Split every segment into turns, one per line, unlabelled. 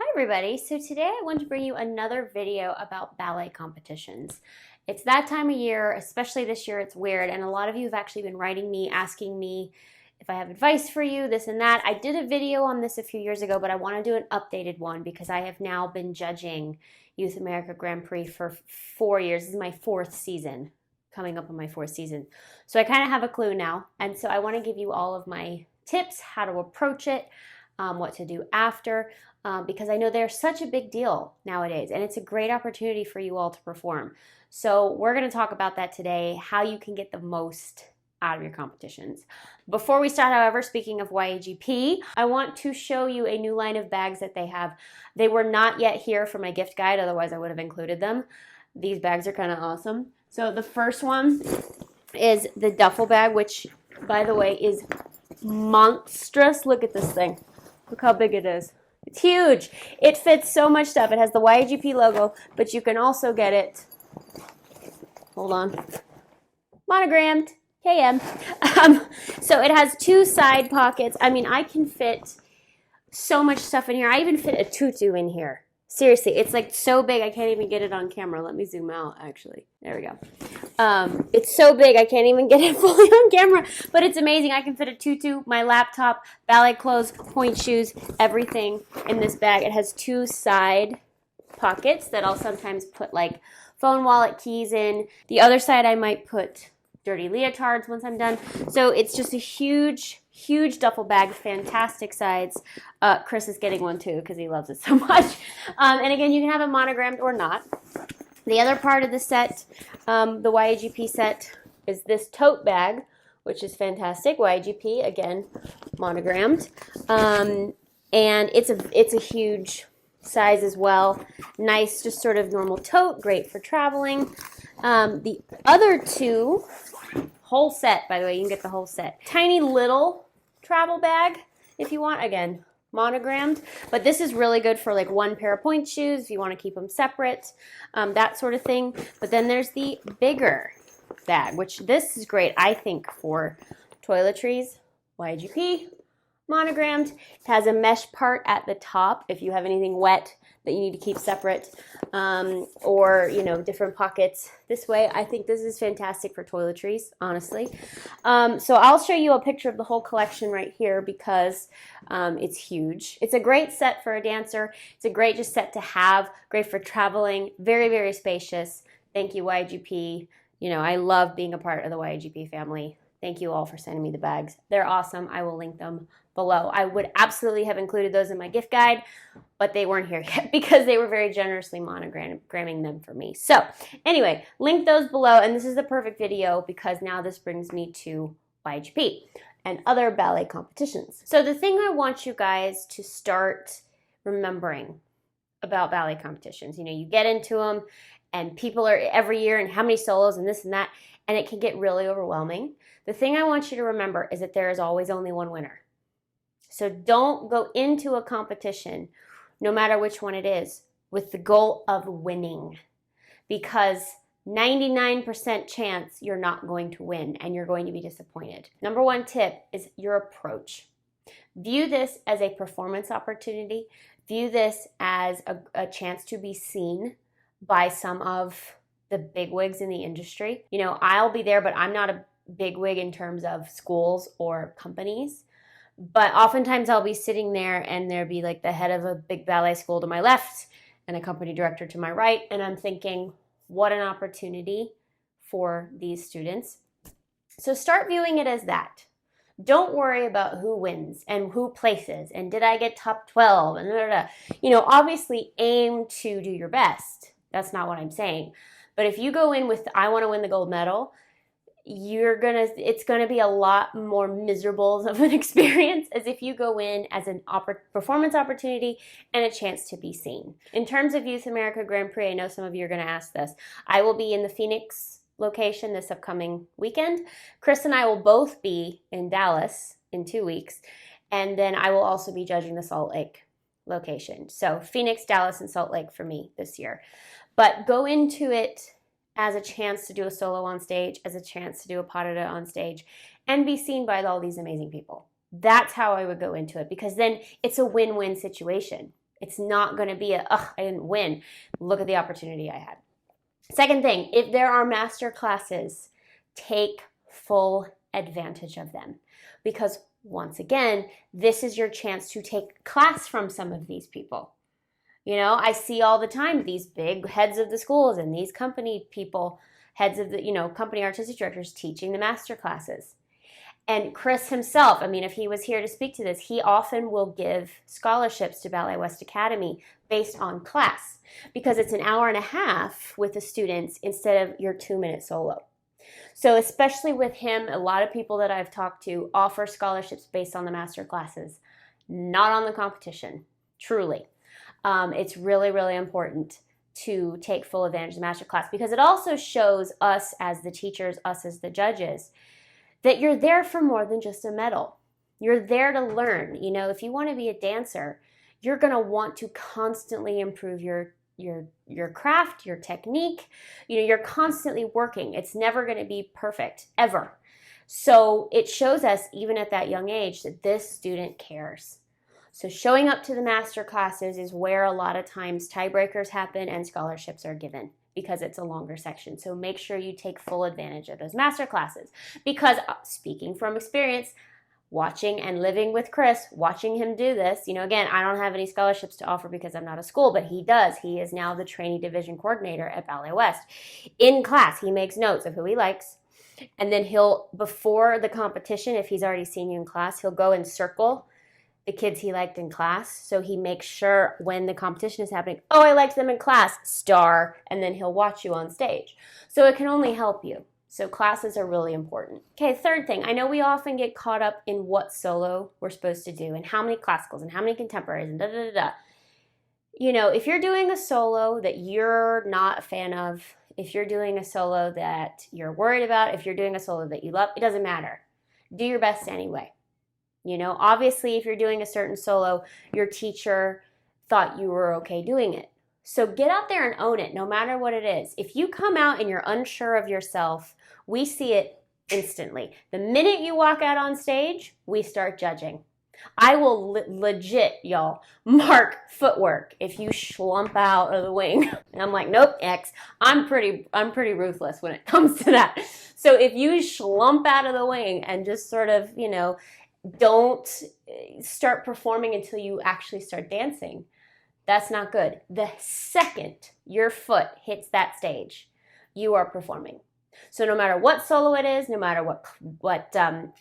Hi everybody, so today I want to bring you another video about ballet competitions. It's that time of year, especially this year it's weird, and a lot of you have actually been writing me, asking me if I have advice for you, this and that. I did a video on this a few years ago, but I want to do an updated one because I have now been judging Youth America Grand Prix for 4 years. This is my fourth season, coming up on my fourth season. So I kind of have a clue now, and so I want to give you all of my tips, how to approach it, what to do after. Because I know they're such a big deal nowadays, and it's a great opportunity for you all to perform. So we're going to talk about that today, how you can get the most out of your competitions. Before we start, however, speaking of YAGP, I want to show you a new line of bags that they have. They were not yet here for my gift guide, otherwise I would have included them. These bags are kind of awesome. So the first one is the duffel bag, which, by the way, is monstrous. Look at this thing. Look how big it is. It's huge. It fits so much stuff. It has the YAGP logo, but you can also get it, hold on, monogrammed, KM. So it has two side pockets. I mean, I can fit so much stuff in here. I even fit a tutu in here. Seriously, it's like so big I can't even get it on camera. Let me zoom out, actually. There we go. It's so big I can't even get it fully on camera, but it's amazing. I can fit a tutu, my laptop, ballet clothes, point shoes, everything in this bag. It has two side pockets that I'll sometimes put like phone, wallet, keys in. The other side I might put dirty leotards once I'm done. So it's just a huge duffel bag, fantastic sides. Chris is getting one too because he loves it so much. And again, you can have it monogrammed or not. The other part of the set, the YAGP set, is this tote bag, which is fantastic. YAGP, again, monogrammed. And it's a huge size as well. Nice, just sort of normal tote, great for traveling. The other two, whole set, by the way, you can get the whole set. Tiny little travel bag if you want, again, monogrammed, but this is really good for like one pair of point shoes if you want to keep them separate, that sort of thing. But then there's the bigger bag, which this is great, I think, for toiletries. YAGP, monogrammed. It has a mesh part at the top if you have anything wet that you need to keep separate, or, you know, different pockets this way. I think this is fantastic for toiletries, honestly. So I'll show you a picture of the whole collection right here because it's huge. It's a great set for a dancer. It's a great just set to have, great for traveling, very, very spacious. Thank you, YAGP. You know, I love being a part of the YAGP family. Thank you all for sending me the bags. They're awesome. I will link them below. I would absolutely have included those in my gift guide, but they weren't here yet because they were very generously monogramming them for me. So anyway, link those below, and this is the perfect video because now this brings me to YAGP and other ballet competitions. So the thing I want you guys to start remembering about ballet competitions, you know, you get into them and people are every year and how many solos and this and that, and it can get really overwhelming. The thing I want you to remember is that there is always only one winner. So don't go into a competition, no matter which one it is, with the goal of winning, because 99% chance you're not going to win and you're going to be disappointed. Number one tip is your approach. View this as a performance opportunity. View this as a chance to be seen by some of the bigwigs in the industry. You know, I'll be there, but I'm not a bigwig in terms of schools or companies. But oftentimes I'll be sitting there and there'll be like the head of a big ballet school to my left and a company director to my right. And I'm thinking, what an opportunity for these students. So start viewing it as that. Don't worry about who wins and who places and did I get top 12 and blah, blah, blah. You know, obviously aim to do your best. That's not what I'm saying. But if you go in with, I want to win the gold medal, it's gonna be a lot more miserable of an experience as if you go in as an performance opportunity and a chance to be seen. In terms of Youth America Grand Prix, I know some of you are gonna ask this. I will be in the Phoenix location this upcoming weekend. Chris and I will both be in Dallas in 2 weeks, and then I will also be judging the Salt Lake location. So Phoenix, Dallas, and Salt Lake for me this year. But go into it as a chance to do a solo on stage, as a chance to do a pas de deux on stage, and be seen by all these amazing people. That's how I would go into it, because then it's a win-win situation. It's not going to be I didn't win. Look at the opportunity I had. Second thing, if there are master classes, take full advantage of them, because once again, this is your chance to take class from some of these people. You know, I see all the time these big heads of the schools and these company people, heads of the, company artistic directors teaching the master classes. And Chris himself, I mean, if he was here to speak to this, he often will give scholarships to Ballet West Academy based on class, because it's an hour and a half with the students instead of your 2-minute solo. So especially with him, a lot of people that I've talked to offer scholarships based on the master classes, not on the competition, truly. It's really, really important to take full advantage of the master class, because it also shows us as the teachers, us as the judges, that you're there for more than just a medal. You're there to learn. If you want to be a dancer, you're going to want to constantly improve your craft, your technique. You're constantly working. It's never going to be perfect, ever. So it shows us, even at that young age, that this student cares. So showing up to the master classes is where a lot of times tiebreakers happen and scholarships are given, because it's a longer section. So make sure you take full advantage of those master classes, because speaking from experience, watching and living with Chris, watching him do this, again, I don't have any scholarships to offer because I'm not a school, but he does. He is now the trainee division coordinator at Ballet West. In class, he makes notes of who he likes. And then before the competition, if he's already seen you in class, he'll go and circle the kids he liked in class. So he makes sure when the competition is happening, oh, I liked them in class, star, and then he'll watch you on stage. So it can only help you. So classes are really important. Okay, third thing, I know we often get caught up in what solo we're supposed to do and how many classicals and how many contemporaries and da-da-da-da. If you're doing a solo that you're not a fan of, if you're doing a solo that you're worried about, if you're doing a solo that you love, it doesn't matter. Do your best anyway. Obviously, if you're doing a certain solo, your teacher thought you were okay doing it. So get out there and own it, no matter what it is. If you come out and you're unsure of yourself, we see it instantly. The minute you walk out on stage, we start judging. I will legit, y'all, mark footwork if you schlump out of the wing. And I'm like, nope, X. I'm pretty ruthless when it comes to that. So if you schlump out of the wing and just sort of, don't start performing until you actually start dancing, that's not good. The second your foot hits that stage, you are performing. So no matter what solo it is, no matter what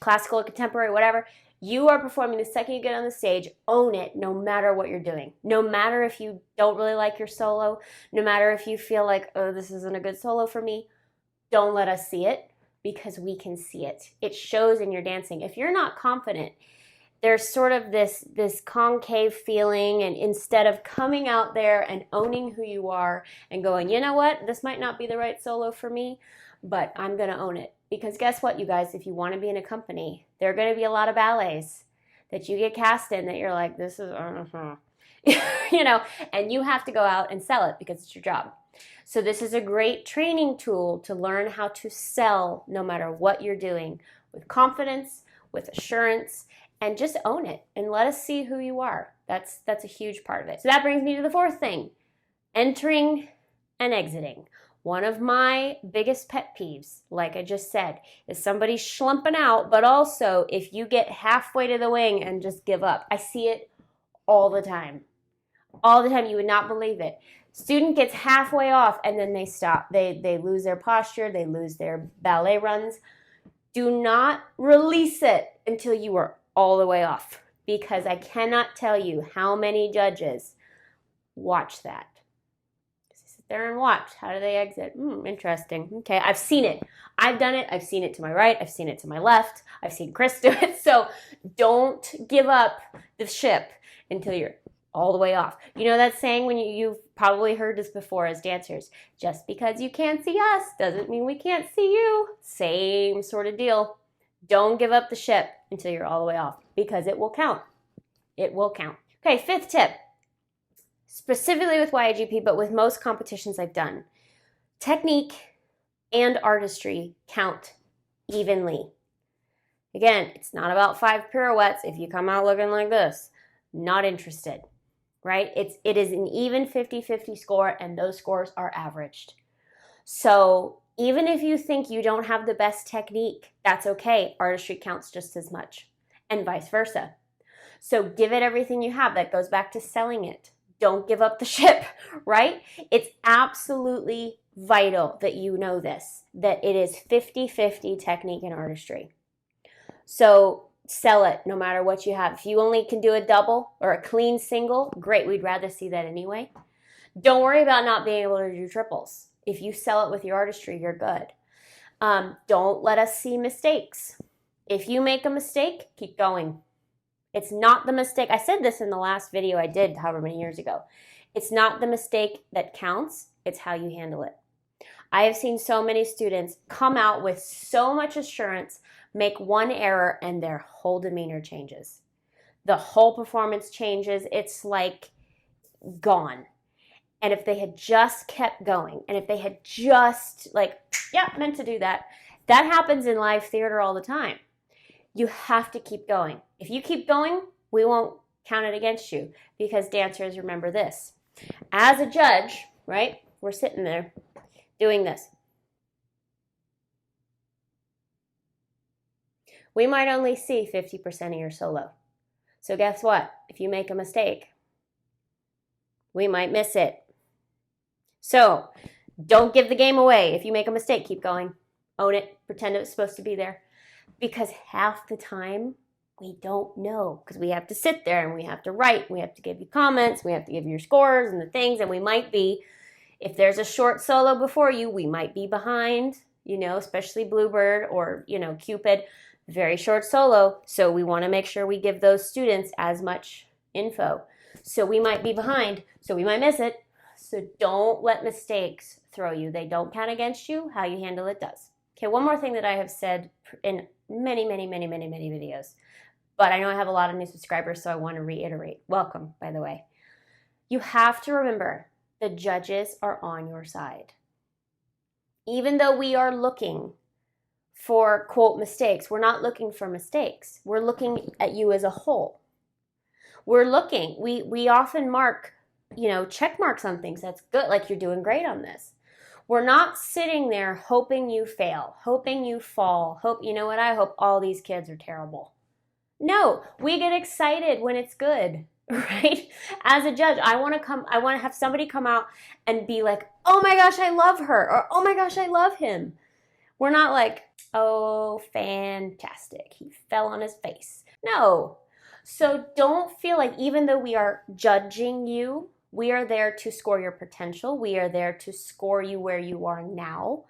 classical or contemporary, whatever, you are performing the second you get on the stage. Own it, no matter what you're doing. No matter if you don't really like your solo, no matter if you feel like, oh, this isn't a good solo for me, don't let us see it, because we can see it. It shows in your dancing. If you're not confident, there's sort of this concave feeling, and instead of coming out there and owning who you are and going, you know what, this might not be the right solo for me, but I'm going to own it. Because guess what, you guys, if you want to be in a company, there are going to be a lot of ballets that you get cast in that you're like, this is, and you have to go out and sell it because it's your job. So this is a great training tool to learn how to sell no matter what you're doing, with confidence, with assurance, and just own it and let us see who you are. That's a huge part of it. So that brings me to the fourth thing, entering and exiting. One of my biggest pet peeves, like I just said, is somebody schlumping out, but also if you get halfway to the wing and just give up. I see it all the time. All the time. You would not believe it. Student gets halfway off and then they stop. They lose their posture. They lose their ballet runs. Do not release it until you are all the way off, because I cannot tell you how many judges watch that. Sit there and watch. How do they exit? Interesting. Okay, I've seen it. I've done it. I've seen it to my right. I've seen it to my left. I've seen Chris do it. So don't give up the ship until you're all the way off. You know that saying when you've probably heard this before as dancers, just because you can't see us doesn't mean we can't see you. Same sort of deal. Don't give up the ship until you're all the way off, because it will count. It will count. Okay, fifth tip, specifically with YAGP, but with most competitions I've done, technique and artistry count evenly. Again, it's not about 5 pirouettes if you come out looking like this. Not interested. right? It is an even 50-50 score, and those scores are averaged. So even if you think you don't have the best technique, that's okay. Artistry counts just as much, and vice versa. So give it everything you have. That goes back to selling it. Don't give up the ship, right? It's absolutely vital that you know this, that it is 50-50 technique and artistry. So sell it no matter what you have. If you only can do a double or a clean single, great. We'd rather see that anyway. Don't worry about not being able to do triples. If you sell it with your artistry, you're good. Don't let us see mistakes. If you make a mistake, keep going. It's not the mistake. I said this in the last video I did however many years ago. It's not the mistake that counts. It's how you handle it. I have seen so many students come out with so much assurance, make one error, and their whole demeanor changes. The whole performance changes. It's like gone. And if they had just kept going, and if they had just meant to do that, that happens in live theater all the time. You have to keep going. If you keep going, we won't count it against you, because dancers, remember this. As a judge, right, we're sitting there doing this. We might only see 50% of your solo. So guess what? If you make a mistake, we might miss it. So don't give the game away. If you make a mistake, keep going. Own it. Pretend it was supposed to be there. Because half the time, we don't know, because we have to sit there and we have to write, we have to give you comments, we have to give you your scores and the things, and we might be, if there's a short solo before you, we might be behind, especially Bluebird or, Cupid, very short solo, so we want to make sure we give those students as much info. So we might be behind, so we might miss it. So don't let mistakes throw you. They don't count against you. How you handle it does. Okay, one more thing that I have said in many videos, but I know I have a lot of new subscribers, so I want to reiterate. Welcome, by the way. You have to remember, the judges are on your side. Even though we are looking for, quote, mistakes, we're not looking for mistakes. We're looking at you as a whole. We're looking, we often mark, check marks on things. That's good, like you're doing great on this. We're not sitting there hoping you fail, hoping you fall, I hope all these kids are terrible. No, we get excited when it's good, right? As a judge, I want to have somebody come out and be like, oh my gosh, I love her, or oh my gosh, I love him. We're not like, oh, fantastic, he fell on his face. No. So don't feel like, even though we are judging you, we are there to score your potential. We are there to score you where you are now.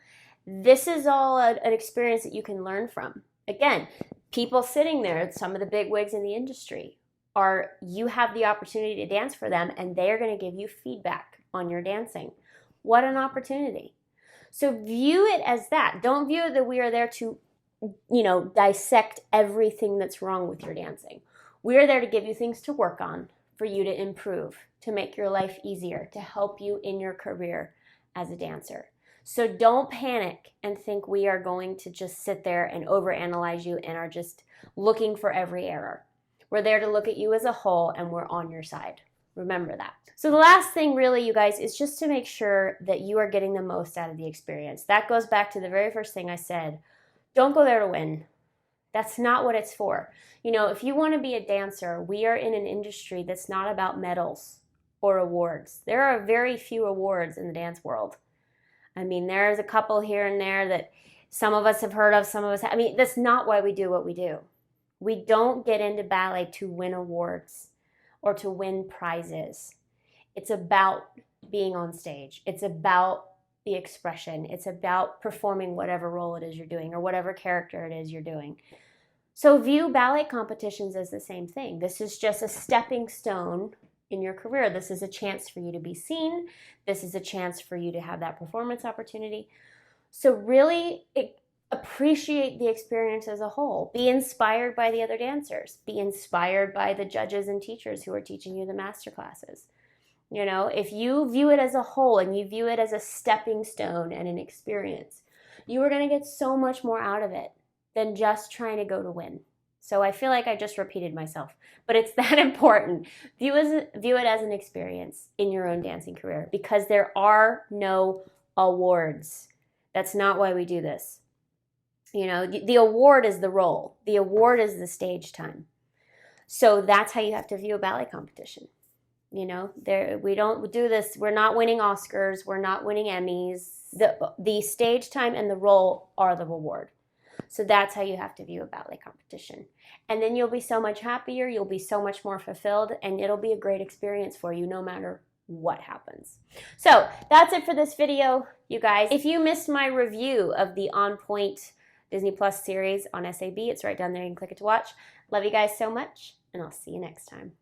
This is all an experience that you can learn from. Again, people sitting there, some of the big wigs in the industry, you have the opportunity to dance for them, and they are going to give you feedback on your dancing. What an opportunity. So view it as that. Don't view it that we are there to, dissect everything that's wrong with your dancing. We are there to give you things to work on, for you to improve, to make your life easier, to help you in your career as a dancer. So don't panic and think we are going to just sit there and overanalyze you and are just looking for every error. We're there to look at you as a whole, and we're on your side. Remember that. So the last thing really, you guys, is just to make sure that you are getting the most out of the experience. That goes back to the very first thing I said. Don't go there to win. That's not what it's for. If you want to be a dancer, we are in an industry that's not about medals or awards. There are very few awards in the dance world. There's a couple here and there that some of us have heard of, some of us, that's not why we do what we do. We don't get into ballet to win awards or to win prizes. It's about being on stage. It's about the expression. It's about performing whatever role it is you're doing, or whatever character it is you're doing. So view ballet competitions as the same thing. This is just a stepping stone in your career. This is a chance for you to be seen. This is a chance for you to have that performance opportunity. So really appreciate the experience as a whole. Be inspired by the other dancers. Be inspired by the judges and teachers who are teaching you the master classes. If you view it as a whole and you view it as a stepping stone and an experience, you are going to get so much more out of it than just trying to go to win. So I feel like I just repeated myself, but it's that important. View it as an experience in your own dancing career, because there are no awards. That's not why we do this. You know, the award is the role. The award is the stage time. So that's how you have to view a ballet competition. You know, we don't do this. We're not winning Oscars. We're not winning Emmys. The stage time and the role are the reward. So that's how you have to view a ballet competition. And then you'll be so much happier. You'll be so much more fulfilled, and it'll be a great experience for you no matter what happens. So that's it for this video, you guys. If you missed my review of the On Point Disney Plus series on SAB, it's right down there. You can click it to watch. Love you guys so much, and I'll see you next time.